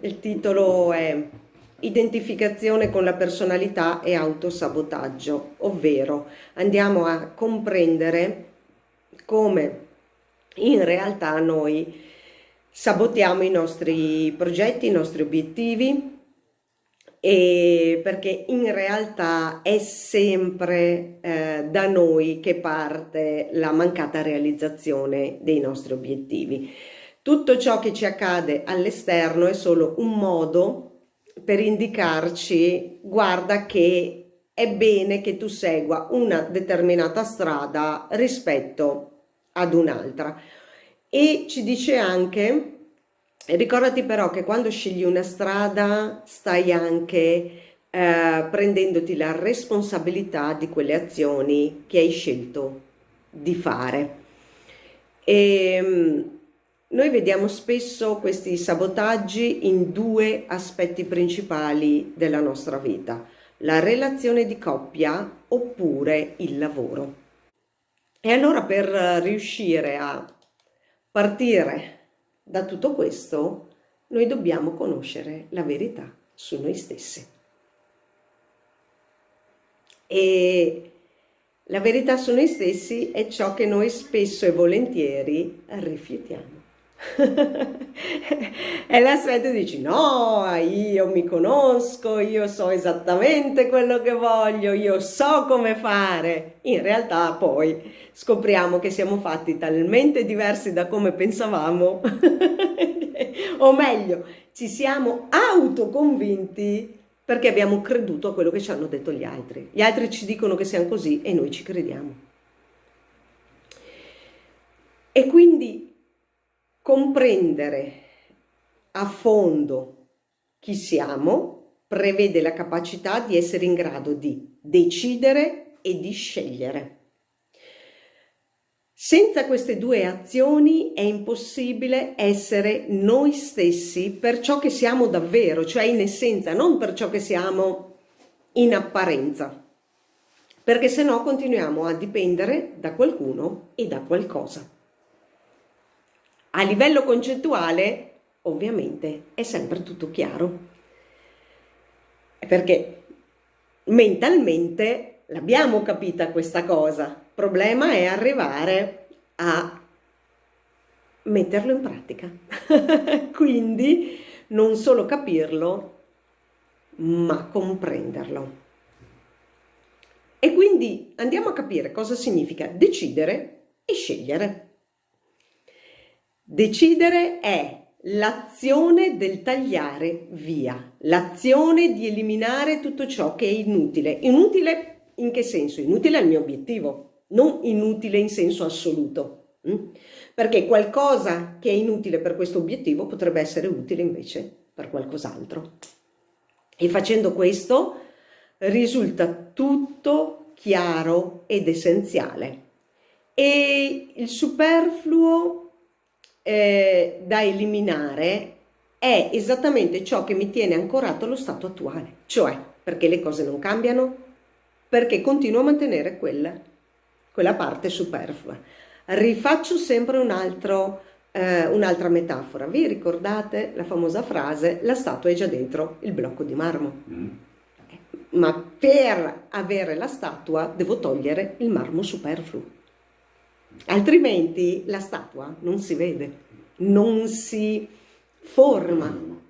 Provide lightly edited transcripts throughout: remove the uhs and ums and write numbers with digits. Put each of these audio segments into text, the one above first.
Il titolo è Identificazione con la personalità e autosabotaggio, ovvero andiamo a comprendere come in realtà noi sabotiamo i nostri progetti, i nostri obiettivi, e perché in realtà è sempre da noi che parte la mancata realizzazione dei nostri obiettivi. Tutto ciò che ci accade all'esterno è solo un modo per indicarci: guarda che è bene che tu segua una determinata strada rispetto ad un'altra. E ci dice anche: ricordati però che quando scegli una strada stai anche prendendoti la responsabilità di quelle azioni che hai scelto di fare. Noi vediamo spesso questi sabotaggi in due aspetti principali della nostra vita: la relazione di coppia oppure il lavoro. E allora, per riuscire a partire da tutto questo, noi dobbiamo conoscere la verità su noi stessi. E la verità su noi stessi è ciò che noi spesso e volentieri rifiutiamo. È l'aspetto di dici: no, io mi conosco, io so esattamente quello che voglio, io so come fare. In realtà poi scopriamo che siamo fatti talmente diversi da come pensavamo, o meglio, ci siamo autoconvinti perché abbiamo creduto a quello che ci hanno detto gli altri. Gli altri ci dicono che siamo così e noi ci crediamo. E quindi comprendere a fondo chi siamo prevede la capacità di essere in grado di decidere e di scegliere. Senza queste due azioni è impossibile essere noi stessi per ciò che siamo davvero, cioè in essenza, non per ciò che siamo in apparenza, perché se no continuiamo a dipendere da qualcuno e da qualcosa. A livello concettuale, ovviamente, è sempre tutto chiaro, perché mentalmente l'abbiamo capita questa cosa. Il problema è arrivare a metterlo in pratica. Quindi non solo capirlo, ma comprenderlo. E quindi andiamo a capire cosa significa decidere e scegliere. Decidere è l'azione del tagliare via, l'azione di eliminare tutto ciò che è inutile. Inutile in che senso? Inutile al mio obiettivo, non inutile in senso assoluto. Perché qualcosa che è inutile per questo obiettivo potrebbe essere utile invece per qualcos'altro. E facendo questo risulta tutto chiaro ed essenziale. E il superfluo da eliminare è esattamente ciò che mi tiene ancorato allo stato attuale, cioè perché le cose non cambiano, perché continuo a mantenere quella parte superflua. Rifaccio sempre un'altra metafora. Vi ricordate la famosa frase: la statua è già dentro il blocco di marmo? Ma per avere la statua devo togliere il marmo superfluo, altrimenti la statua non si vede, non si forma.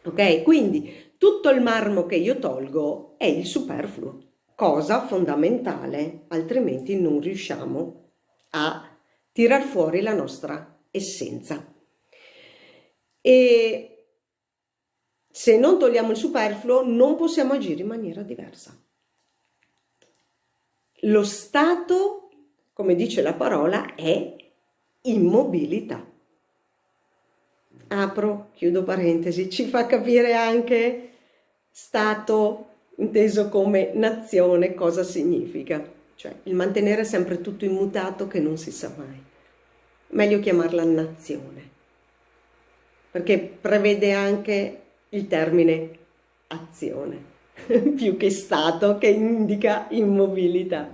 Ok? Quindi tutto il marmo che io tolgo è il superfluo, cosa fondamentale, altrimenti non riusciamo a tirar fuori la nostra essenza. E se non togliamo il superfluo non possiamo agire in maniera diversa. Lo stato, come dice la parola, è immobilità. Apro, chiudo parentesi, ci fa capire anche stato inteso come nazione cosa significa, cioè il mantenere sempre tutto immutato che non si sa mai. Meglio chiamarla nazione, perché prevede anche il termine azione, più che stato, che indica immobilità.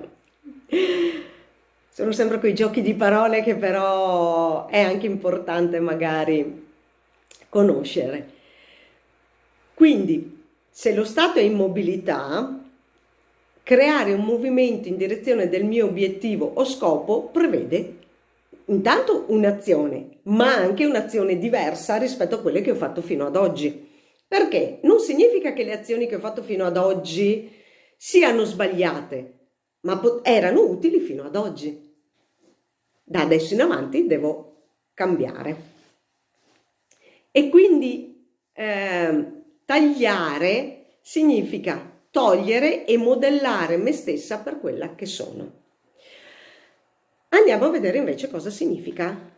Sono sempre quei giochi di parole che però è anche importante magari conoscere. Quindi, se lo stato è in mobilità, creare un movimento in direzione del mio obiettivo o scopo prevede intanto un'azione, ma anche un'azione diversa rispetto a quelle che ho fatto fino ad oggi. Perché non significa che le azioni che ho fatto fino ad oggi siano sbagliate, ma erano utili fino ad oggi. Da adesso in avanti devo cambiare. E quindi tagliare significa togliere e modellare me stessa per quella che sono. Andiamo a vedere invece cosa significa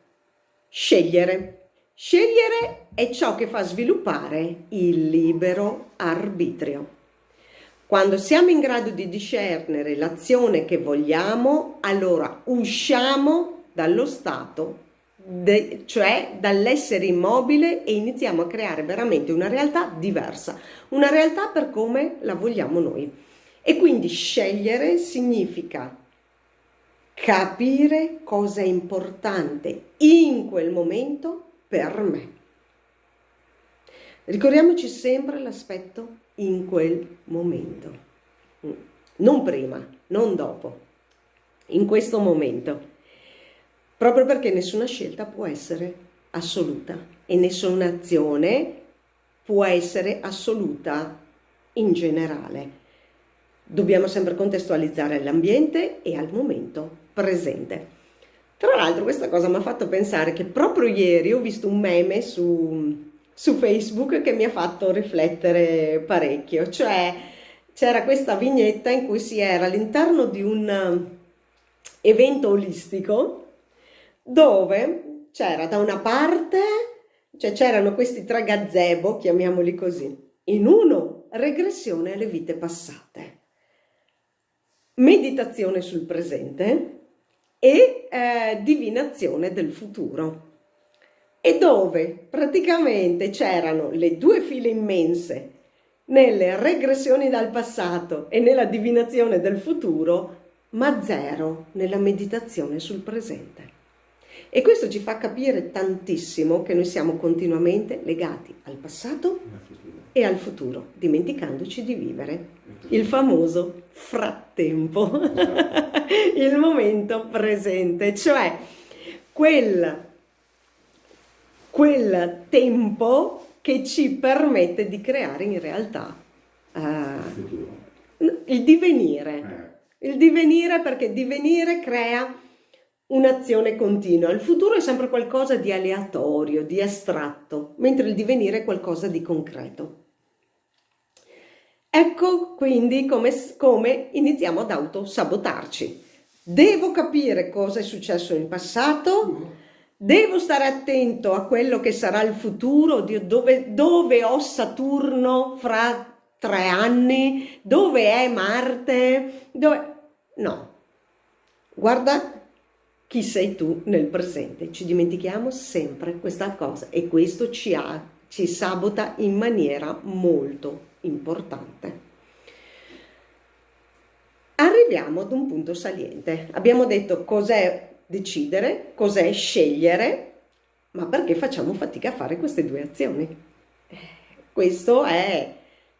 scegliere. Scegliere è ciò che fa sviluppare il libero arbitrio. Quando siamo in grado di discernere l'azione che vogliamo, allora usciamo dallo stato, cioè dall'essere immobile, e iniziamo a creare veramente una realtà diversa, una realtà per come la vogliamo noi. E quindi scegliere significa capire cosa è importante in quel momento per me. Ricordiamoci sempre l'aspetto in quel momento, non prima, non dopo, in questo momento, proprio perché nessuna scelta può essere assoluta e nessuna azione può essere assoluta in generale. Dobbiamo sempre contestualizzare l'ambiente e al momento presente. Tra l'altro questa cosa mi ha fatto pensare che proprio ieri ho visto un meme su Facebook che mi ha fatto riflettere parecchio, cioè c'era questa vignetta in cui si era all'interno di un evento olistico dove c'era da una parte, cioè c'erano questi tre gazebo, chiamiamoli così, in uno regressione alle vite passate, meditazione sul presente e divinazione del futuro, e dove praticamente c'erano le due file immense nelle regressioni dal passato e nella divinazione del futuro, ma zero nella meditazione sul presente. E questo ci fa capire tantissimo che noi siamo continuamente legati al passato e al futuro, dimenticandoci di vivere il famoso frattempo, il momento presente, cioè quel tempo che ci permette di creare in realtà il divenire, perché divenire crea un'azione continua. Il futuro è sempre qualcosa di aleatorio, di astratto, mentre il divenire è qualcosa di concreto. Ecco quindi come iniziamo ad autosabotarci. Devo capire cosa è successo in passato, devo stare attento a quello che sarà il futuro, dove ho Saturno fra 3 anni, dove è Marte, no, guarda chi sei tu nel presente. Ci dimentichiamo sempre questa cosa e questo ci sabota in maniera molto importante. Arriviamo ad un punto saliente. Abbiamo detto cos'è decidere, cos'è scegliere, ma perché facciamo fatica a fare queste due azioni? Questa è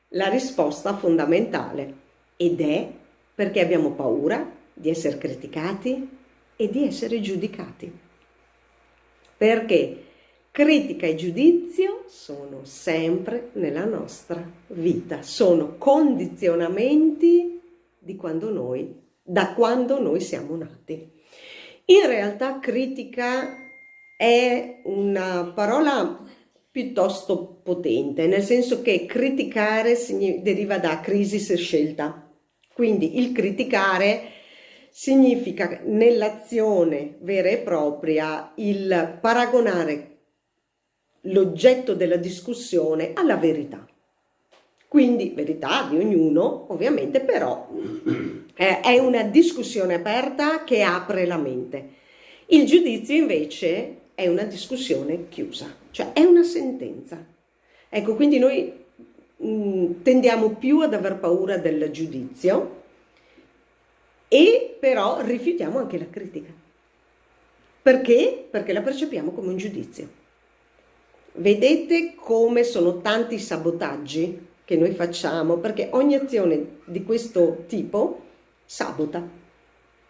la risposta fondamentale, ed è perché abbiamo paura di essere criticati e di essere giudicati. Perché critica e giudizio sono sempre nella nostra vita, sono condizionamenti da quando noi siamo nati. In realtà critica è una parola piuttosto potente, nel senso che criticare deriva da crisis e scelta. Quindi il criticare significa nell'azione vera e propria il paragonare l'oggetto della discussione alla verità. Quindi verità di ognuno, ovviamente, però è una discussione aperta che apre la mente. Il giudizio invece è una discussione chiusa, cioè è una sentenza. Ecco, quindi noi tendiamo più ad aver paura del giudizio e però rifiutiamo anche la critica. Perché? Perché la percepiamo come un giudizio. Vedete come sono tanti i sabotaggi che noi facciamo, perché ogni azione di questo tipo sabota.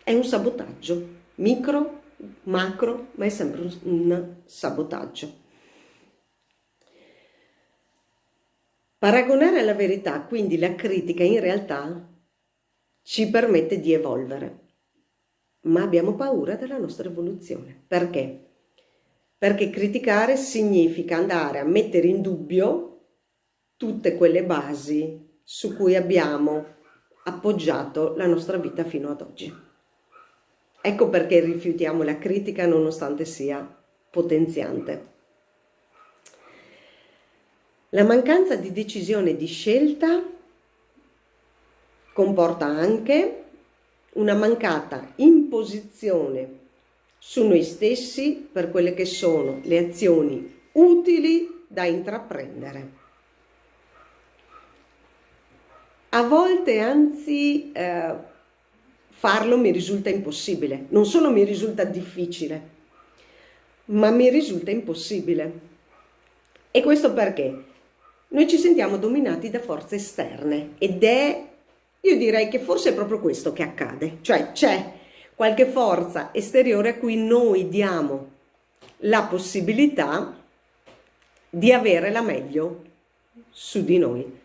È un sabotaggio, micro, macro, ma è sempre un sabotaggio. Paragonare alla verità, quindi la critica, in realtà ci permette di evolvere, ma abbiamo paura della nostra evoluzione. Perché? Perché criticare significa andare a mettere in dubbio tutte quelle basi su cui abbiamo appoggiato la nostra vita fino ad oggi. Ecco perché rifiutiamo la critica nonostante sia potenziante. La mancanza di decisione e di scelta comporta anche una mancata imposizione su noi stessi per quelle che sono le azioni utili da intraprendere. A volte, anzi, farlo mi risulta impossibile. Non solo mi risulta difficile, ma mi risulta impossibile. E questo perché? Noi ci sentiamo dominati da forze esterne ed io direi che forse è proprio questo che accade, cioè c'è qualche forza esteriore a cui noi diamo la possibilità di avere la meglio su di noi.